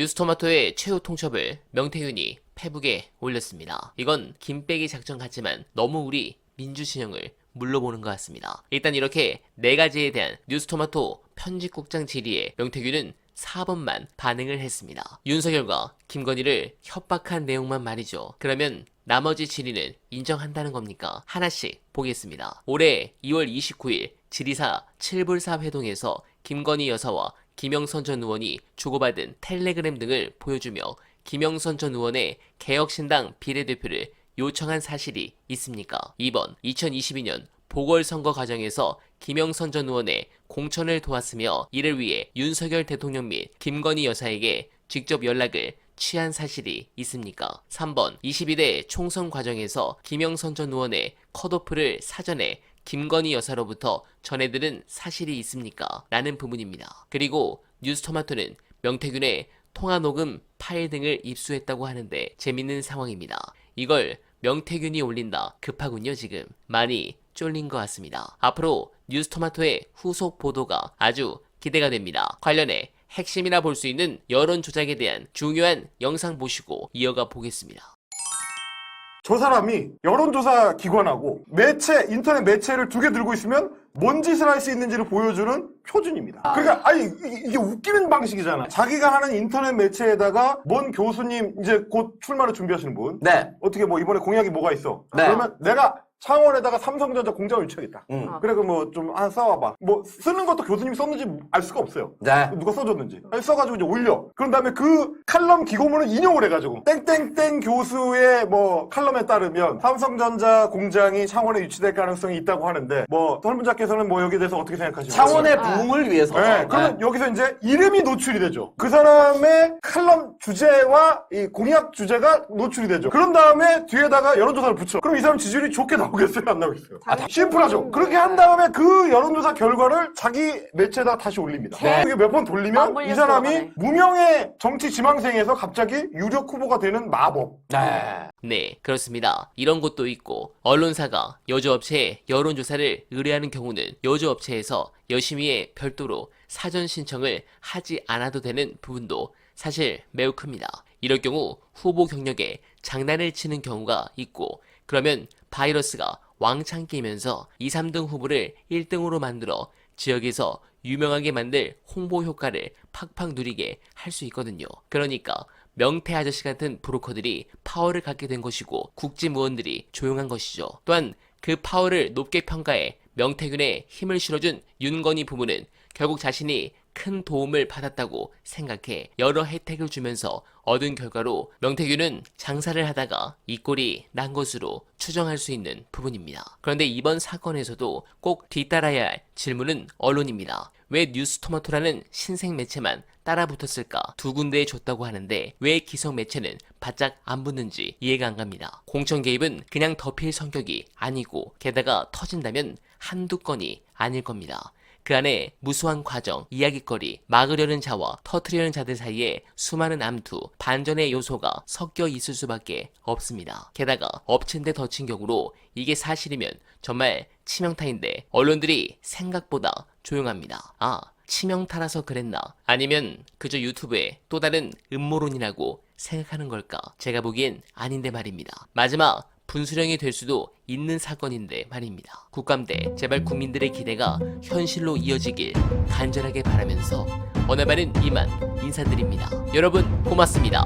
뉴스토마토의 최후 통첩을 명태균이 페북에 올렸습니다. 이건 김빼기 작전 같지만 너무 우리 민주진영을 물러보는 것 같습니다. 일단 이렇게 4가지에 대한 뉴스토마토 편집국장 질의에 명태균은 4번만 반응을 했습니다. 윤석열과 김건희를 협박한 내용만 말이죠. 그러면 나머지 질의는 인정한다는 겁니까? 하나씩 보겠습니다. 올해 2월 29일 질의사 7불사 회동에서 김건희 여사와 김영선 전 의원이 주고받은 텔레그램 등을 보여주며 김영선 전 의원의 개혁신당 비례대표를 요청한 사실이 있습니까? 2번, 2022년 보궐선거 과정에서 김영선 전 의원의 공천을 도왔으며 이를 위해 윤석열 대통령 및 김건희 여사에게 직접 연락을 취한 사실이 있습니까? 3번, 22대 총선 과정에서 김영선 전 의원의 컷오프를 사전에 김건희 여사로부터 전해들은 사실이 있습니까? 라는 부분입니다. 그리고 뉴스토마토는 명태균의 통화녹음 파일 등을 입수했다고 하는데 재밌는 상황입니다. 이걸 명태균이 올린다. 급하군요 지금. 많이 쫄린 것 같습니다. 앞으로 뉴스토마토의 후속 보도가 아주 기대가 됩니다. 관련해 핵심이라 볼 수 있는 여론 조작에 대한 중요한 영상 보시고 이어가 보겠습니다. 저 사람이 여론조사 기관하고 매체, 인터넷 매체를 2개 들고 있으면 뭔 짓을 할 수 있는지를 보여주는 표준입니다. 그러니까 아니 이게 웃기는 방식이잖아. 자기가 하는 인터넷 매체에다가 뭔 교수님 이제 곧 출마를 준비하시는 분 네. 어떻게 뭐 이번에 공약이 뭐가 있어? 네. 그러면 내가 창원에다가 삼성전자 공장을 유치하겠다. 그래 그럼 뭐 좀 써와봐. 뭐 쓰는 것도 교수님이 썼는지 알 수가 없어요. 네. 누가 써줬는지. 써가지고 이제 올려. 그런 다음에 그 칼럼 기고문을 인용을 해가지고 땡땡땡 교수의 뭐 칼럼에 따르면 삼성전자 공장이 창원에 유치될 가능성이 있다고 하는데 뭐 설문자께서는 뭐 여기에 대해서 어떻게 생각하시나요? 창원의 부흥을 위해서. 네, 그러면 여기서 이제 이름이 노출이 되죠. 그 사람의 칼럼 주제와 이 공약 주제가 노출이 되죠. 그런 다음에 뒤에다가 여론조사를 붙여. 그럼 이 사람 지지율이 좋게 나오겠어요? 안 나오겠어요? 심플하죠. 그렇게 한 다음에 그 여론조사 결과를 자기 매체에다 다시 올립니다. 이게 몇 번 돌리면 이 사람이 무명의 정치 지망생에서 갑자기 유력 후보가 되는 마법. 네, 그렇습니다. 이런 것도 있고 언론사가 여주업체에 여론조사를 의뢰하는 경우는 여주업체에서 여심위에 별도로 사전 신청을 하지 않아도 되는 부분도 사실 매우 큽니다. 이럴 경우 후보 경력에 장난을 치는 경우가 있고 그러면 바이러스가 왕창 끼면서 2, 3등 후보를 1등으로 만들어 지역에서 유명하게 만들 홍보 효과를 팍팍 누리게 할 수 있거든요. 그러니까 명태 아저씨 같은 브로커들이 파워를 갖게 된 것이고 국지무원들이 조용한 것이죠. 또한 그 파워를 높게 평가해 명태균에 힘을 실어준 윤건희 부부는 결국 자신이 큰 도움을 받았다고 생각해 여러 혜택을 주면서 얻은 결과로 명태균은 장사를 하다가 이 꼴이 난 것으로 추정할 수 있는 부분입니다. 그런데 이번 사건에서도 꼭 뒤따라야 할 질문은 언론입니다. 왜 뉴스토마토라는 신생 매체만 따라 붙었을까? 2군데에 줬다고 하는데 왜 기성 매체는 바짝 안 붙는지 이해가 안 갑니다. 공천 개입은 그냥 덮일 성격이 아니고 게다가 터진다면 한두 건이 아닐 겁니다. 그 안에 무수한 과정, 이야깃거리, 막으려는 자와 터트리려는 자들 사이에 수많은 암투, 반전의 요소가 섞여 있을 수밖에 없습니다. 게다가 엎친 데 덮친 격으로 이게 사실이면 정말 치명타인데 언론들이 생각보다 조용합니다. 아, 치명타라서 그랬나? 아니면 그저 유튜브에 또 다른 음모론이라고 생각하는 걸까? 제가 보기엔 아닌데 말입니다. 마지막 분수령이 될 수도 있는 사건인데 말입니다. 국감대 제발 국민들의 기대가 현실로 이어지길 간절하게 바라면서 오늘 말은 이만 인사드립니다. 여러분 고맙습니다.